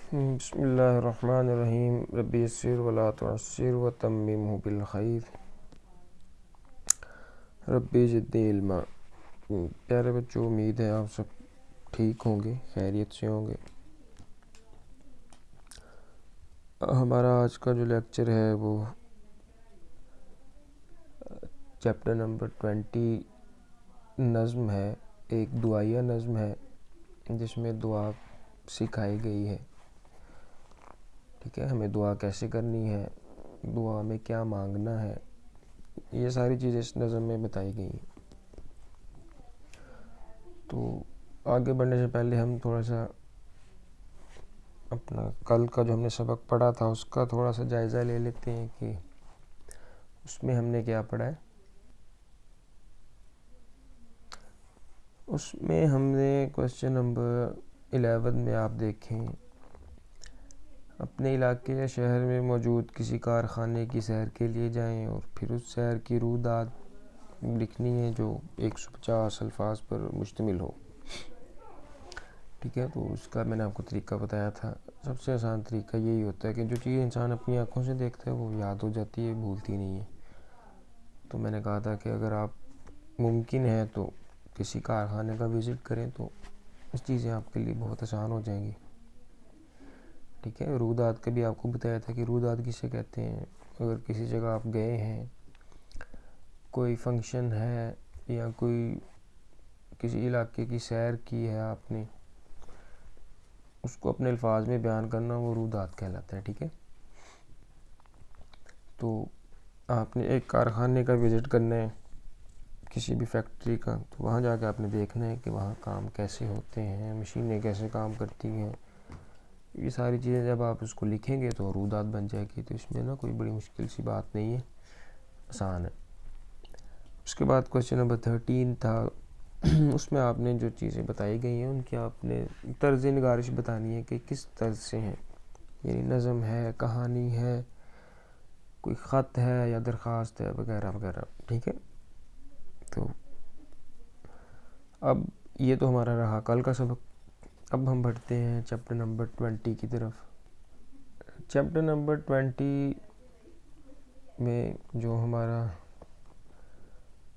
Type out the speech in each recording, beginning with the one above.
بسم اللہ الرحمن الرحیم ربی یسر ولا تعسر وتممہ بالخیر ربی زدنی علما۔ پیارے بچوں، امید ہے آپ سب ٹھیک ہوں گے، خیریت سے ہوں گے۔ ہمارا آج کا جو لیکچر ہے وہ چیپٹر نمبر 20 نظم ہے، ایک دعائیہ نظم ہے جس میں دعا سکھائی گئی ہے۔ ٹھیک ہے، ہمیں دعا کیسے کرنی ہے، دعا میں کیا مانگنا ہے، یہ ساری چیزیں اس نظم میں بتائی گئی ہیں۔ تو آگے بڑھنے سے پہلے ہم تھوڑا سا اپنا کل کا جو ہم نے سبق پڑھا تھا اس کا تھوڑا سا جائزہ لے لیتے ہیں کہ اس میں ہم نے کیا پڑھا ہے۔ اس میں ہم نے کوسچن نمبر 11 میں آپ دیکھیں، اپنے علاقے یا شہر میں موجود کسی کارخانے کی سیر کے لیے جائیں اور پھر اس سیر کی رویداد لکھنی ہے جو 150 الفاظ پر مشتمل ہو۔ ٹھیک ہے، تو اس کا میں نے آپ کو طریقہ بتایا تھا۔ سب سے آسان طریقہ یہی ہوتا ہے کہ جو چیز انسان اپنی آنکھوں سے دیکھتا ہے وہ یاد ہو جاتی ہے، بھولتی نہیں ہے۔ تو میں نے کہا تھا کہ اگر آپ ممکن ہے تو کسی کارخانے کا وزٹ کریں تو اس چیزیں آپ کے لیے بہت آسان ہو جائیں گی۔ ٹھیک ہے، رویداد کا بھی آپ کو بتایا تھا کہ رویداد کسے کہتے ہیں۔ اگر کسی جگہ آپ گئے ہیں، کوئی فنکشن ہے یا کوئی کسی علاقے کی سیر کی ہے آپ نے، اس کو اپنے الفاظ میں بیان کرنا وہ رویداد کہلاتا ہے۔ ٹھیک ہے، تو آپ نے ایک کارخانے کا وزٹ کرنا ہے، کسی بھی فیکٹری کا، تو وہاں جا کے آپ نے دیکھنا ہے کہ وہاں کام کیسے ہوتے ہیں، مشینیں کیسے کام کرتی ہیں۔ یہ ساری چیزیں جب آپ اس کو لکھیں گے تو رویداد بن جائے گی۔ تو اس میں نا کوئی بڑی مشکل سی بات نہیں ہے، آسان ہے۔ اس کے بعد کوسچن نمبر 13 تھا، اس میں آپ نے جو چیزیں بتائی گئی ہیں ان کی آپ نے طرز نگارش بتانی ہے کہ کس طرز سے ہیں، یعنی نظم ہے، کہانی ہے، کوئی خط ہے یا درخواست ہے، وغیرہ وغیرہ۔ ٹھیک ہے، تو اب یہ تو ہمارا رہا کل کا سبق۔ اب ہم بڑھتے ہیں چیپٹر نمبر 20 کی طرف۔ چیپٹر نمبر 20 میں جو ہمارا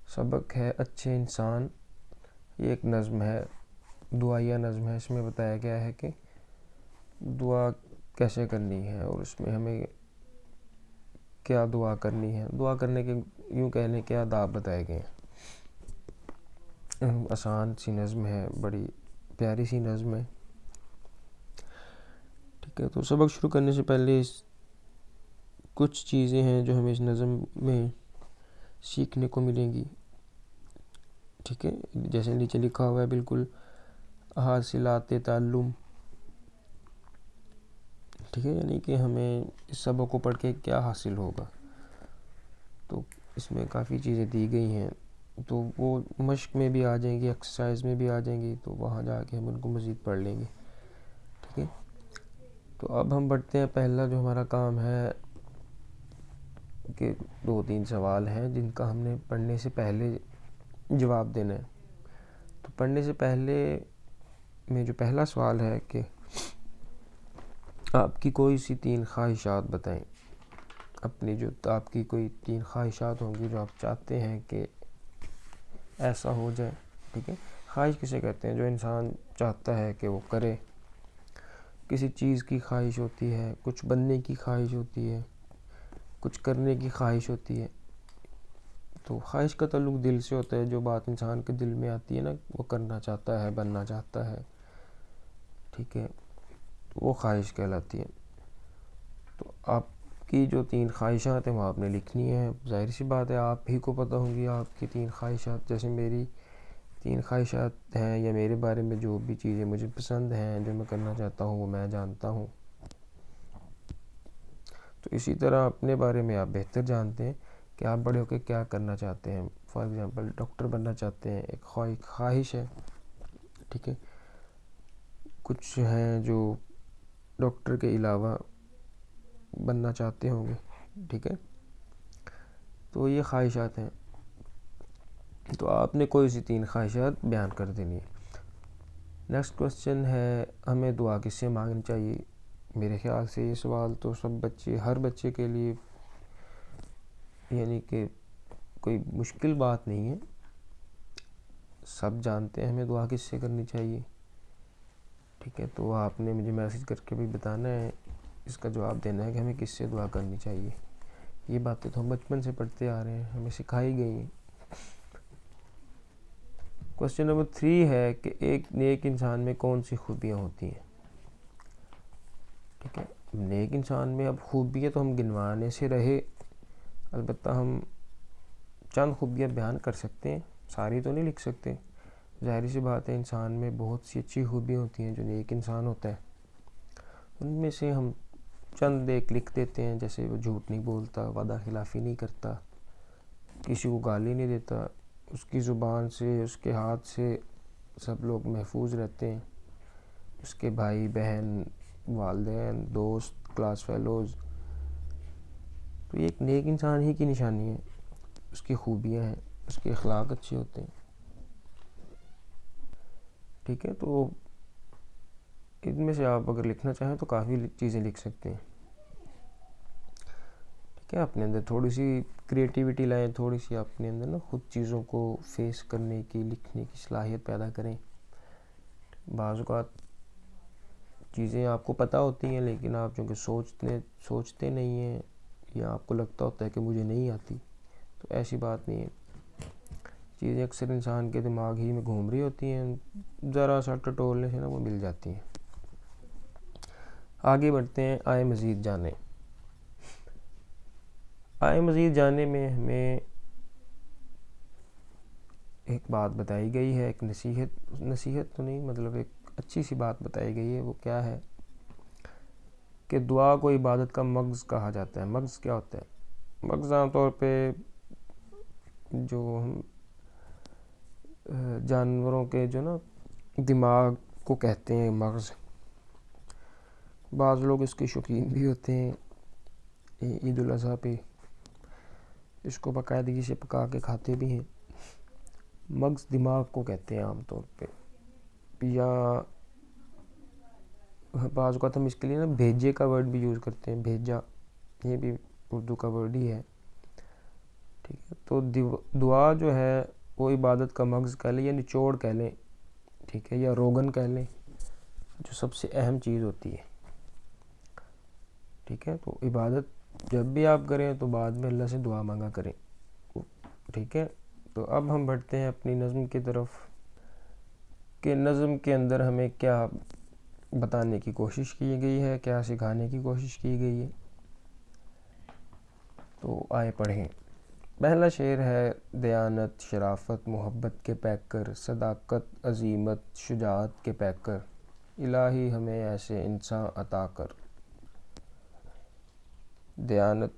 سبق ہے اچھے انسان، یہ ایک نظم ہے، دعائیہ نظم ہے۔ اس میں بتایا گیا ہے کہ دعا کیسے کرنی ہے اور اس میں ہمیں کیا دعا کرنی ہے، دعا کرنے کے یوں کہنے کے آداب بتائے گئے ہیں۔ آسان سی نظم ہے، بڑی پیاری سی نظم ہے۔ ٹھیک ہے، تو سبق شروع کرنے سے پہلے کچھ چیزیں ہیں جو ہمیں اس نظم میں سیکھنے کو ملیں گی۔ ٹھیک ہے، جیسے نیچے لکھا ہوا ہے بالکل، حاصلات تعلم۔ ٹھیک ہے، یعنی کہ ہمیں اس سبق کو پڑھ کے کیا حاصل ہوگا۔ تو اس میں کافی چیزیں دی گئی ہیں، تو وہ مشق میں بھی آ جائیں گی، ایکسرسائز میں بھی آ جائیں گی، تو وہاں جا کے ہم ان کو مزید پڑھ لیں گے۔ ٹھیک ہے، تو اب ہم بڑھتے ہیں۔ پہلا جو ہمارا کام ہے کہ 2-3 سوال ہیں جن کا ہم نے پڑھنے سے پہلے جواب دینا ہے۔ تو پڑھنے سے پہلے میں جو پہلا سوال ہے کہ آپ کی کوئی سی 3 خواہشات بتائیں۔ اپنی جو آپ کی کوئی 3 خواہشات ہوں گی جو آپ چاہتے ہیں کہ ایسا ہو جائے۔ ٹھیک ہے، خواہش کسے کہتے ہیں؟ جو انسان چاہتا ہے کہ وہ کرے۔ کسی چیز کی خواہش ہوتی ہے، کچھ بننے کی خواہش ہوتی ہے، کچھ کرنے کی خواہش ہوتی ہے۔ تو خواہش کا تعلق دل سے ہوتا ہے، جو بات انسان کے دل میں آتی ہے نا، وہ کرنا چاہتا ہے، بننا چاہتا ہے۔ ٹھیک ہے، تو وہ خواہش کہلاتی ہے۔ تو آپ کی جو 3 خواہشات ہیں وہ آپ نے لکھنی ہیں۔ ظاہر سی بات ہے آپ ہی کو پتہ ہوں گی آپ کی 3 خواہشات، جیسے میری 3 خواہشات ہیں، یا میرے بارے میں جو بھی چیزیں مجھے پسند ہیں جو میں کرنا چاہتا ہوں وہ میں جانتا ہوں۔ تو اسی طرح اپنے بارے میں آپ بہتر جانتے ہیں کہ آپ بڑے ہو کے کیا کرنا چاہتے ہیں۔ فار ایگزامپل ڈاکٹر بننا چاہتے ہیں، ایک خواہش ہے۔ ٹھیک ہے، کچھ ہیں جو ڈاکٹر کے علاوہ بننا چاہتے ہوں گے۔ ٹھیک ہے، تو یہ خواہشات ہیں۔ تو آپ نے کوئی سی 3 خواہشات بیان کر دینی ہے۔ نیکسٹ کوسچن ہے، ہمیں دعا کس سے مانگنی چاہیے؟ میرے خیال سے یہ سوال تو ہر بچے کے لیے یعنی کہ کوئی مشکل بات نہیں ہے. سب جانتے ہیں ہمیں دعا کس سے کرنی چاہیے. ٹھیک ہے, تو آپ نے مجھے میسج کر کے بھی بتانا ہے, اس کا جواب دینا ہے کہ ہمیں کس سے دعا کرنی چاہیے. یہ باتیں تو ہم بچپن سے پڑھتے آ رہے ہیں, ہمیں سکھائی گئی ہیں. کوسچن نمبر 3 ہے کہ ایک نیک انسان میں کون سی خوبیاں ہوتی ہیں. ٹھیک ہے, نیک انسان میں اب خوبیاں تو ہم گنوانے سے رہے, البتہ ہم چند خوبیاں بیان کر سکتے ہیں, ساری تو نہیں لکھ سکتے. ظاہری سی بات ہے, انسان میں بہت سی اچھی خوبیاں ہوتی ہیں جو نیک انسان ہوتا ہے. ان میں سے ہم چند ایک لکھ دیتے ہیں, جیسے وہ جھوٹ نہیں بولتا, وعدہ خلافی نہیں کرتا, کسی کو گالی نہیں دیتا, اس کی زبان سے اس کے ہاتھ سے سب لوگ محفوظ رہتے ہیں, اس کے بھائی بہن والدین دوست کلاس فیلوز. تو یہ ایک نیک انسان ہی کی نشانی ہے, اس کی خوبیاں ہیں, اس کے اخلاق اچھے ہوتے ہیں. ٹھیک ہے, تو ان میں سے آپ اگر لکھنا چاہیں تو کافی چیزیں لکھ سکتے ہیں. ٹھیک ہے, اپنے اندر تھوڑی سی کریٹیوٹی لائیں, تھوڑی سی اپنے اندر نا خود چیزوں کو فیس کرنے کی, لکھنے کی صلاحیت پیدا کریں. بعض اوقات چیزیں آپ کو پتہ ہوتی ہیں لیکن آپ چونکہ سوچتے نہیں ہیں, یا آپ کو لگتا ہوتا ہے کہ مجھے نہیں آتی, تو ایسی بات نہیں ہے. چیزیں اکثر انسان کے دماغ ہی میں گھوم رہی ہوتی ہیں, ذرا سا ٹٹولنے سے نا وہ مل جاتی ہیں. آگے بڑھتے ہیں, آئے مزید جانیں. آئے مزید جاننے میں ہمیں ایک بات بتائی گئی ہے, ایک نصیحت تو نہیں, مطلب ایک اچھی سی بات بتائی گئی ہے. وہ کیا ہے کہ دعا کو عبادت کا مغز کہا جاتا ہے. مغز کیا ہوتا ہے؟ مغز عام طور پہ جو ہم جانوروں کے جو نا دماغ کو کہتے ہیں مغز. بعض لوگ اس کے شوقین بھی ہوتے ہیں, عید الاضحیٰ پہ اس کو باقاعدگی سے پکا کے کھاتے بھی ہیں. مغز دماغ کو کہتے ہیں عام طور پہ, یا بعض اوقات ہم اس کے لیے نا بھیجے کا ورڈ بھی یوز کرتے ہیں. بھیجا, یہ بھی اردو کا ورڈ ہی ہے. ٹھیک ہے, تو دعا جو ہے وہ عبادت کا مغز کہہ لیں یا نچوڑ کہہ لیں, ٹھیک ہے, یا روغن کہہ لیں, جو سب سے اہم چیز ہوتی ہے. ٹھیک ہے, تو عبادت جب بھی آپ کریں تو بعد میں اللہ سے دعا مانگا کریں. ٹھیک ہے, تو اب ہم بڑھتے ہیں اپنی نظم کی طرف کہ نظم کے اندر ہمیں کیا بتانے کی کوشش کی گئی ہے, کیا سکھانے کی کوشش کی گئی ہے. تو آئے پڑھیں. پہلا شعر ہے, دیانت شرافت محبت کے پیکر, صداقت عزیمت شجاعت کے پیکر, الہی ہمیں ایسے انسان عطا کر. دیانت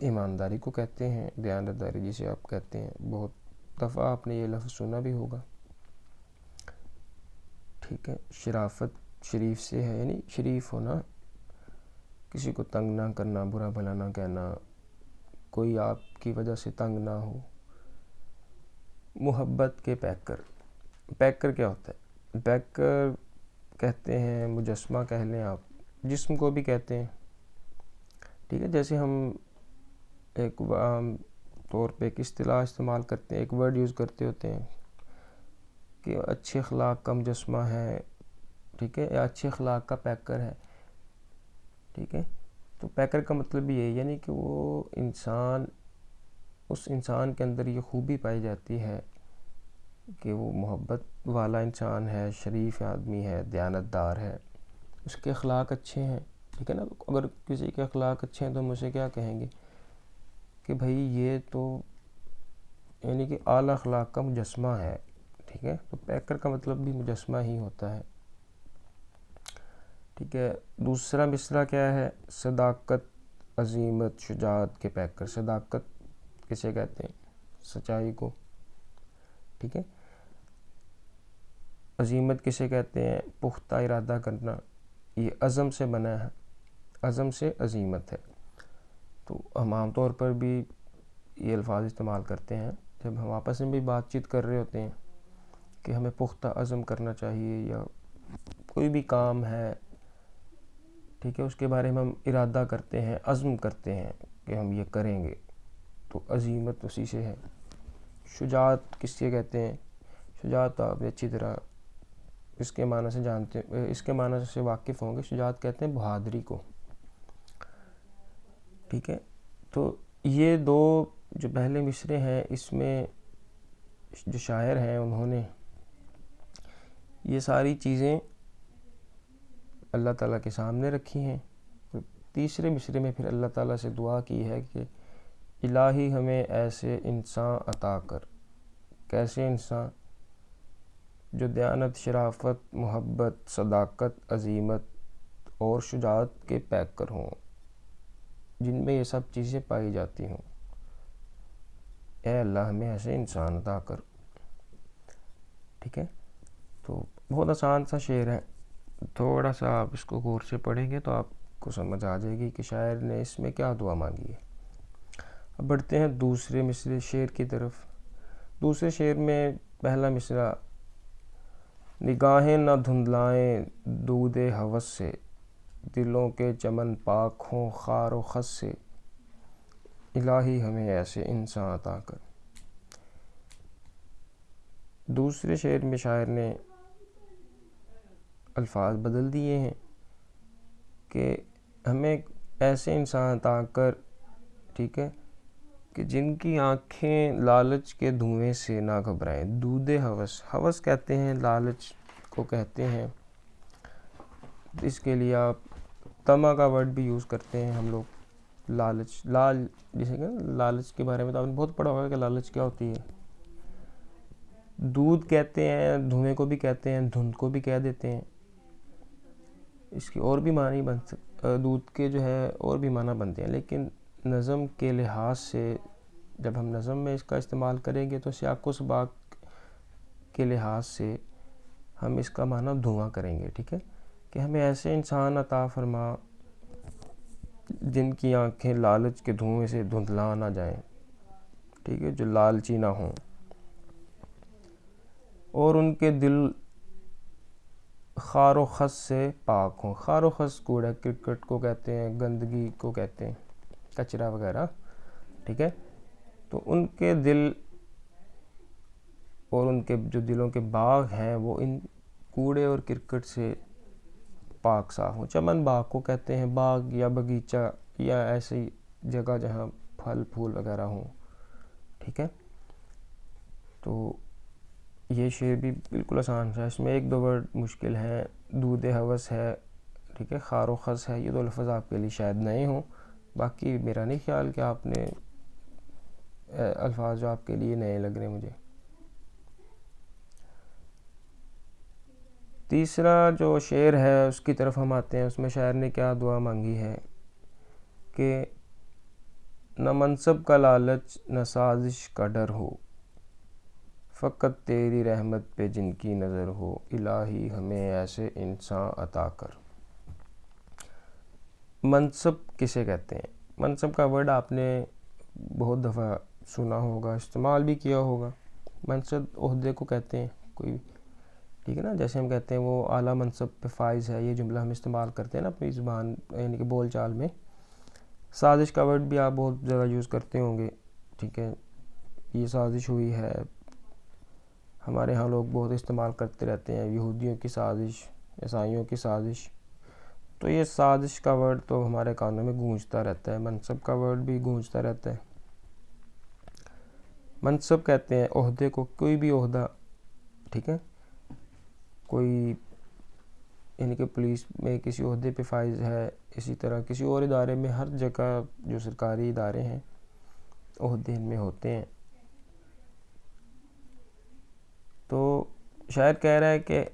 ایمانداری کو کہتے ہیں, دیانتداری جسے آپ کہتے ہیں. بہت دفعہ آپ نے یہ لفظ سنا بھی ہوگا. ٹھیک ہے, شرافت شریف سے ہے, یعنی شریف ہونا, کسی کو تنگ نہ کرنا, برا بھلا نہ کہنا, کوئی آپ کی وجہ سے تنگ نہ ہو. محبت کے پیکر. پیکر کیا ہوتا ہے؟ پیکر کہتے ہیں, مجسمہ کہہ لیں آپ, جسم کو بھی کہتے ہیں. ٹھیک ہے, جیسے ہم ایک عام طور پہ ایک اصطلاح استعمال کرتے ہیں, ایک ورڈ یوز کرتے ہوتے ہیں کہ اچھے اخلاق کا مجسمہ ہے. ٹھیک ہے, یا اچھے اخلاق کا پیکر ہے. ٹھیک ہے, تو پیکر کا مطلب یہ ہے, یعنی کہ وہ انسان, اس انسان کے اندر یہ خوبی پائی جاتی ہے کہ وہ محبت والا انسان ہے, شریف آدمی ہے, دیانتدار ہے, اس کے اخلاق اچھے ہیں. ٹھیک ہے نا, اگر کسی کے اخلاق اچھے ہیں تو ہم اسے کیا کہیں گے کہ بھائی یہ تو یعنی کہ اعلیٰ اخلاق کا مجسمہ ہے. ٹھیک ہے, تو پیکر کا مطلب بھی مجسمہ ہی ہوتا ہے. ٹھیک ہے, دوسرا مصرع کیا ہے؟ صداقت عزیمت شجاعت کے پیکر. صداقت کسے کہتے ہیں؟ سچائی کو. ٹھیک ہے, عزیمت کسے کہتے ہیں؟ پختہ ارادہ کرنا. یہ عزم سے بنا ہے, عزم سے عزیمت ہے. تو ہم عام طور پر بھی یہ الفاظ استعمال کرتے ہیں جب ہم آپس میں بھی بات چیت کر رہے ہوتے ہیں کہ ہمیں پختہ عزم کرنا چاہیے, یا کوئی بھی کام ہے ٹھیک ہے، اس کے بارے میں ہم ارادہ کرتے ہیں، عزم کرتے ہیں کہ ہم یہ کریں گے، تو عزیمت اسی سے ہے۔ شجاعت کس سے کہتے ہیں؟ شجاعت آپ اچھی طرح اس کے معنی سے جانتے ہیں، اس کے معنی سے واقف ہوں گے۔ شجاعت کہتے ہیں بہادری کو، ٹھیک ہے۔ تو یہ دو جو پہلے مصرے ہیں، اس میں جو شاعر ہیں انہوں نے یہ ساری چیزیں اللہ تعالیٰ کے سامنے رکھی ہیں۔ تیسرے مصرے میں پھر اللہ تعالیٰ سے دعا کی ہے کہ الہی ہمیں ایسے انسان عطا کر۔ کیسے انسان؟ جو دیانت، شرافت، محبت، صداقت، عزیمت اور شجاعت کے پیکر ہوں، جن میں یہ سب چیزیں پائی جاتی ہوں۔ اے اللہ ہمیں ایسے انسان عطا کر، ٹھیک ہے۔ تو بہت آسان سا شعر ہے، تھوڑا سا آپ اس کو غور سے پڑھیں گے تو آپ کو سمجھ آ جائے گی کہ شاعر نے اس میں کیا دعا مانگی ہے۔ اب بڑھتے ہیں دوسرے مصرے شعر کی طرف۔ دوسرے شعر میں پہلا مصرع: نگاہیں نہ دھندلائیں دود ہوس سے، دلوں کے چمن پاک ہوں خار و خس سے، الہی ہمیں ایسے انسان عطا کر۔ دوسرے شعر میں شاعر نے الفاظ بدل دیے ہیں کہ ہمیں ایسے انسان عطا کر، ٹھیک ہے، کہ جن کی آنکھیں لالچ کے دھوئیں سے نہ گھبرائیں۔ دود ہوس، ہوس کہتے ہیں لالچ کو کہتے ہیں، اس کے لیے آپ طمع کا ورڈ بھی یوز کرتے ہیں ہم لوگ۔ لالچ، جسے کہ لالچ کے بارے میں تو آپ نے بہت پڑھا ہوگا کہ لالچ کیا ہوتی ہے۔ دودھ کہتے ہیں، دھوئیں کو بھی کہتے ہیں، دھند کو بھی کہہ دیتے ہیں۔ اس کی اور بھی معنی بن دودھ کے جو ہے اور بھی معنی بنتے ہیں، لیکن نظم کے لحاظ سے جب ہم نظم میں اس کا استعمال کریں گے تو سیاق و سباق کے لحاظ سے ہم اس کا معنی دھواں کریں گے، ٹھیک ہے، کہ ہمیں ایسے انسان عطا فرما جن کی آنکھیں لالچ کے دھوئیں سے دھندلا نہ جائیں، ٹھیک ہے، جو لالچی نہ ہوں، اور ان کے دل خار و خس سے پاک ہوں۔ خار و خس کوڑا کرکٹ کو کہتے ہیں، گندگی کو کہتے ہیں، کچرا وغیرہ، ٹھیک ہے۔ تو ان کے دل اور ان کے جو دلوں کے باغ ہیں وہ ان کوڑے اور کرکٹ سے پاک صاف ہوں۔ چمن باغ کو کہتے ہیں، باغ یا باغیچہ یا ایسی جگہ جہاں پھل پھول وغیرہ ہوں، ٹھیک ہے۔ تو یہ شعر بھی بالکل آسان ہے، اس میں ایک دو ورڈ مشکل ہیں۔ دود ہوس ہے، ٹھیک ہے، خار و خس ہے، یہ دو لفظ آپ کے لیے شاید نئے ہوں، باقی میرا نہیں خیال کہ آپ نے الفاظ جو آپ کے لیے نئے لگ رہے ہیں مجھے۔ تیسرا جو شعر ہے اس کی طرف ہم آتے ہیں، اس میں شاعر نے کیا دعا مانگی ہے کہ نہ منصب کا لالچ نہ سازش کا ڈر ہو، فقط تیری رحمت پہ جن کی نظر ہو، الہی ہمیں ایسے انسان عطا کر۔ منصب کسے کہتے ہیں؟ منصب کا ورڈ آپ نے بہت دفعہ سنا ہوگا، استعمال بھی کیا ہوگا۔ منصب عہدے کو کہتے ہیں کوئی، ٹھیک ہے نا، جیسے ہم کہتے ہیں وہ اعلیٰ منصب پہ فائز ہے، یہ جملہ ہم استعمال کرتے ہیں نا اپنی زبان یعنی کہ بول چال میں۔ سازش کا ورڈ بھی آپ بہت زیادہ یوز کرتے ہوں گے، ٹھیک ہے، یہ سازش ہوئی ہے، ہمارے ہاں لوگ بہت استعمال کرتے رہتے ہیں، یہودیوں کی سازش، عیسائیوں کی سازش۔ تو یہ سازش کا ورڈ تو ہمارے کانوں میں گونجتا رہتا ہے، منصب کا ورڈ بھی گونجتا رہتا ہے۔ منصب کہتے ہیں عہدے کو، کوئی بھی عہدہ، ٹھیک ہے، کوئی یعنی کہ پولیس میں کسی عہدے پہ فائز ہے، اسی طرح کسی اور ادارے میں، ہر جگہ جو سرکاری ادارے ہیں عہدے ان میں ہوتے ہیں۔ تو شاعر کہہ رہا ہے کہ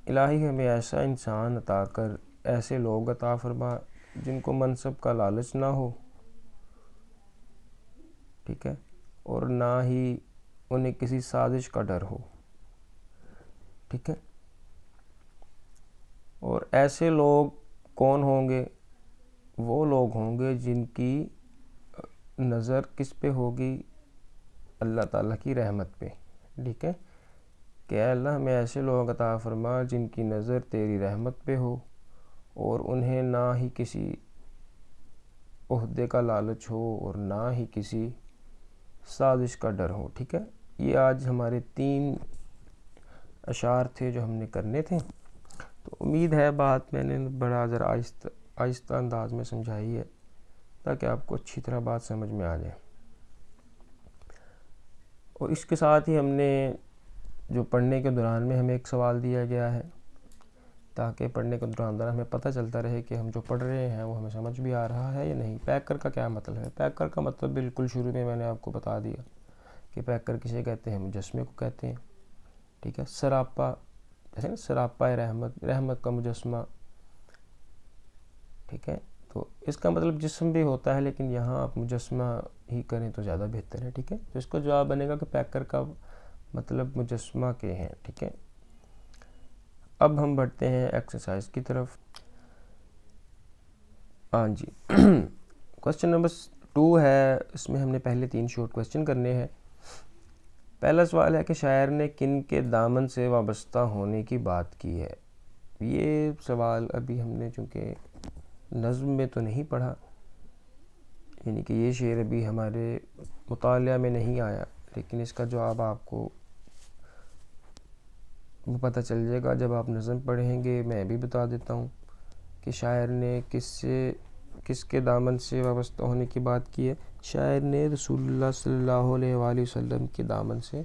الہی ہمیں ایسا انسان عطا کر، ایسے لوگ عطا فرما جن کو منصب کا لالچ نہ ہو، ٹھیک ہے، اور نہ ہی انہیں کسی سازش کا ڈر ہو، ٹھیک ہے۔ اور ایسے لوگ کون ہوں گے؟ وہ لوگ ہوں گے جن کی نظر کس پہ ہوگی؟ اللہ تعالیٰ کی رحمت پہ، ٹھیک ہے، کہ اے اللہ ہمیں ایسے لوگ عطا فرما جن کی نظر تیری رحمت پہ ہو، اور انہیں نہ ہی کسی عہدے کا لالچ ہو اور نہ ہی کسی سازش کا ڈر ہو. ٹھیک ہے، یہ آج ہمارے 3 اشعار تھے جو ہم نے کرنے تھے. تو امید ہے بات میں نے بڑا ذرا آہستہ انداز میں سمجھائی ہے تاکہ آپ کو اچھی طرح بات سمجھ میں آ جائے. اور اس کے ساتھ ہی ہم نے جو پڑھنے کے دوران میں ہمیں ایک سوال دیا گیا ہے تاکہ پڑھنے کے دوران ہمیں پتہ چلتا رہے کہ ہم جو پڑھ رہے ہیں وہ ہمیں سمجھ بھی آ رہا ہے یا نہیں. پیکر کا کیا مطلب ہے؟ پیکر کا مطلب بالکل شروع میں نے آپ کو بتا دیا کہ پیکر کسے کہتے ہیں، مجسمے کو کہتے ہیں. ٹھیک ہے، سراپا جیسے نا سراپا رحمت کا مجسمہ. ٹھیک ہے، تو اس کا مطلب جسم بھی ہوتا ہے لیکن یہاں آپ مجسمہ ہی کریں تو زیادہ بہتر ہے. ٹھیک ہے، تو اس کا جواب بنے گا کہ پیکر کا مطلب مجسمہ کے ہیں. ٹھیک ہے، اب ہم بڑھتے ہیں ایکسرسائز کی طرف. ہاں جی، کوسچن نمبر 2 ہے. اس میں ہم نے پہلے 3 شارٹ کوسچن کرنے ہیں. پہلا سوال ہے کہ شاعر نے کن کے دامن سے وابستہ ہونے کی بات کی ہے. یہ سوال ابھی ہم نے چونکہ نظم میں تو نہیں پڑھا، یعنی کہ یہ شعر ابھی ہمارے مطالعہ میں نہیں آیا، لیکن اس کا جواب آپ کو پتہ چل جائے گا جب آپ نظم پڑھیں گے. میں بھی بتا دیتا ہوں کہ شاعر نے کس کے دامن سے وابستہ ہونے کی بات کی ہے. شاعر نے رسول اللہ صلی اللہ علیہ وآلہ وسلم کے دامن سے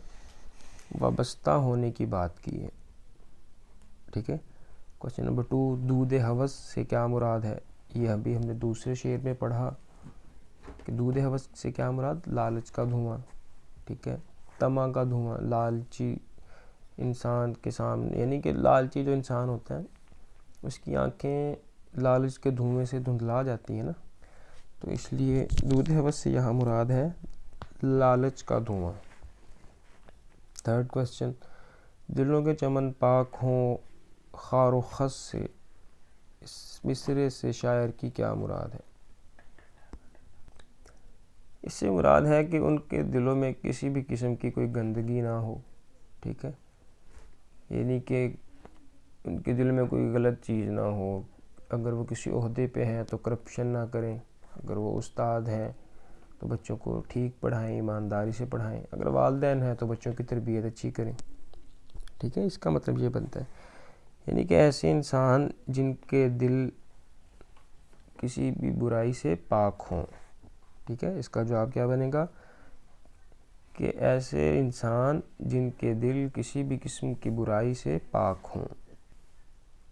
وابستہ ہونے کی بات کی ہے. ٹھیک ہے، کوسچن نمبر 2، دودِ ہوس سے کیا مراد ہے. یہ ابھی ہم نے دوسرے شعر میں پڑھا کہ دودِ ہوس سے کیا مراد، لالچ کا دھواں. ٹھیک ہے، طمع کا دھواں. لالچی انسان کے سامنے، یعنی کہ لالچی جو انسان ہوتا ہے اس کی آنکھیں لالچ کے دھوئیں سے دھندلا جاتی ہیں نا، تو اس لیے دودِ ہوس سے یہاں مراد ہے لالچ کا دھواں. تھرڈ کوسچن، دلوں کے چمن پاک ہوں خار و خس سے، اس مصرعے سے شاعر کی کیا مراد ہے. اس سے مراد ہے کہ ان کے دلوں میں کسی بھی قسم کی کوئی گندگی نہ ہو. ٹھیک ہے، یعنی کہ ان کے دل میں کوئی غلط چیز نہ ہو. اگر وہ کسی عہدے پہ ہیں تو کرپشن نہ کریں. اگر وہ استاد ہیں تو بچوں کو ٹھیک پڑھائیں، ایمانداری سے پڑھائیں. اگر والدین ہیں تو بچوں کی تربیت اچھی کریں. ٹھیک ہے، اس کا مطلب یہ بنتا ہے، یعنی کہ ایسے انسان جن کے دل کسی بھی برائی سے پاک ہوں. ٹھیک ہے، اس کا جواب کیا بنے گا کہ ایسے انسان جن کے دل کسی بھی قسم کی برائی سے پاک ہوں.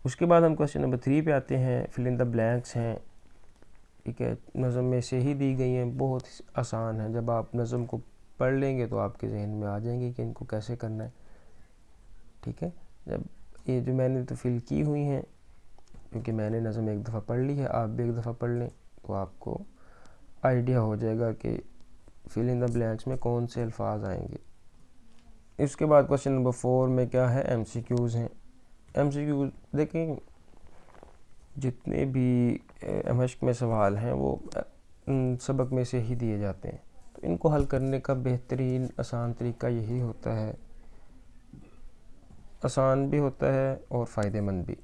اس کے بعد ہم کوسچن نمبر 3 پہ آتے ہیں. فل ان دا بلینکس ہیں. ٹھیک ہے، نظم میں سے ہی دی گئی ہیں، بہت آسان ہے. جب آپ نظم کو پڑھ لیں گے تو آپ کے ذہن میں آ جائیں گے کہ ان کو کیسے کرنا ہے. ٹھیک ہے، جب یہ جو میں نے تو فل کی ہوئی ہیں کیونکہ میں نے نظم ایک دفعہ پڑھ لی ہے، آپ بھی ایک دفعہ پڑھ لیں تو آپ کو آئیڈیا ہو جائے گا کہ فل ان دا بلینکس میں کون سے الفاظ آئیں گے. اس کے بعد کوسچن نمبر 4 میں کیا ہے، ایم سی کیوز ہیں. ایم سی کیوز دیکھیں، جتنے بھی مشق میں سوال ہیں وہ سبق میں سے ہی دیے جاتے ہیں، تو ان کو حل کرنے کا بہترین آسان طریقہ یہی ہوتا ہے، آسان بھی ہوتا ہے اور فائدہ مند بھی،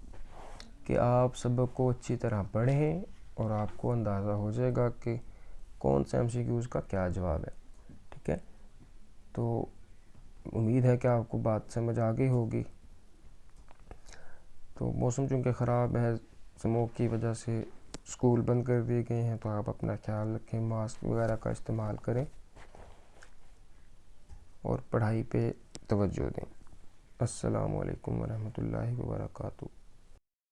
کہ آپ سبق کو اچھی طرح پڑھیں اور آپ کو اندازہ ہو جائے گا کہ کون سے ایم سی کیوز کا کیا جواب ہے. ٹھیک ہے، تو امید ہے کہ آپ کو بات سمجھ آ گئی ہوگی. تو موسم چونکہ خراب ہے، اسموگ کی وجہ سے اسکول بند کر دیے گئے ہیں، تو آپ اپنا خیال رکھیں، ماسک وغیرہ کا استعمال کریں اور پڑھائی پہ توجہ دیں. السلام علیکم ورحمۃ اللہ وبرکاتہ.